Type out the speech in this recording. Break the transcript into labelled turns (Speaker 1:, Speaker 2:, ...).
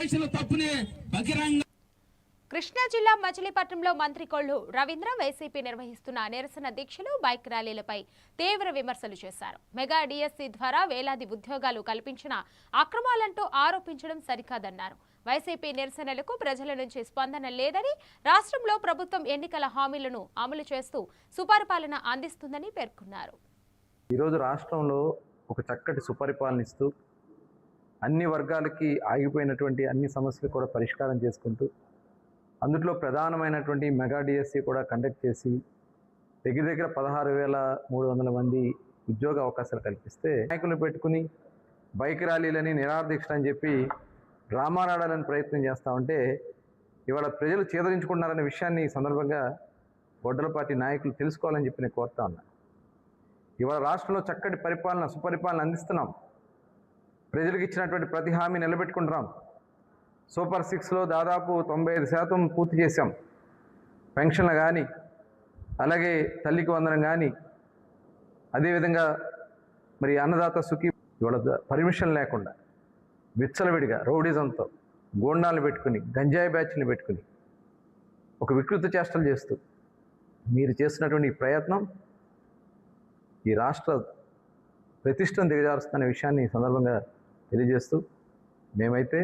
Speaker 1: తప్పునే బహిరంగ
Speaker 2: కృష్ణా జిల్లా మచిలీపట్నంలో మంత్రి కొల్లు రవీంద్ర వైసీపీ నిర్వహిస్తున్న నిరసన దీక్షలు బైక్ ర్యాలీలపై తీవ్ర విమర్శలు చేశారు. మెగా డిఎస్సి ద్వారా వేలాది ఉద్యోగాలు కల్పించిన అక్రమాలంటూ ఆరోపించడం సరికాదన్నారు. వైసీపీ నిరసనలకు ప్రజల నుంచి స్పందన లేదని, రాష్ట్రంలో ప్రభుత్వం ఎన్నికల హామీలను అమలు చేస్తూ సుపరిపాలన అందిస్తుందని పేర్కొన్నారు.
Speaker 3: ఈరోజు రాష్ట్రంలో ఒక చక్కటి సుపరిపాలన ఇస్తూ అన్ని వర్గాలకి ఆగిపోయినటువంటి అన్ని సమస్యలు కూడా పరిష్కారం చేసుకుంటూ అందులో ప్రధానమైనటువంటి మెగా డిఎస్సి కూడా కండక్ట్ చేసి దగ్గర 16,300 మంది ఉద్యోగ అవకాశాలు కల్పిస్తే నాయకులు పెట్టుకుని బైక్ ర్యాలీలని నిరాదీక్ష అని చెప్పి డ్రామాలాడాలని ప్రయత్నం చేస్తూ ఉంటే ఇవాళ ప్రజలు చేదరించుకుంటున్నారనే విషయాన్ని ఈ సందర్భంగా గొడ్డల పార్టీ నాయకులు తెలుసుకోవాలని చెప్పి నేను కోరుతా ఉన్నా. ఇవాళ రాష్ట్రంలో చక్కటి పరిపాలన సుపరిపాలన అందిస్తున్నాం. ప్రజలకు ఇచ్చినటువంటి ప్రతి హామీ నిలబెట్టుకుంటున్నాం. సూపర్ 6లో దాదాపు 95% పూర్తి చేశాం. పెన్షన్లు కానీ, అలాగే తల్లికి వందనం కానీ, అదేవిధంగా మరి అన్నదాత సుఖీ ఇవాళ పర్మిషన్ లేకుండా విచ్చలవిడిగా రౌడిజంతో గోండాలు పెట్టుకుని గంజాయి బ్యాచ్లు పెట్టుకుని ఒక వికృత చేష్టలు చేస్తూ మీరు చేస్తున్నటువంటి ప్రయత్నం ఈ రాష్ట్ర ప్రతిష్టను దిగజారుస్తున్న విషయాన్ని ఈ సందర్భంగా తెలియజేస్తూ మేమైతే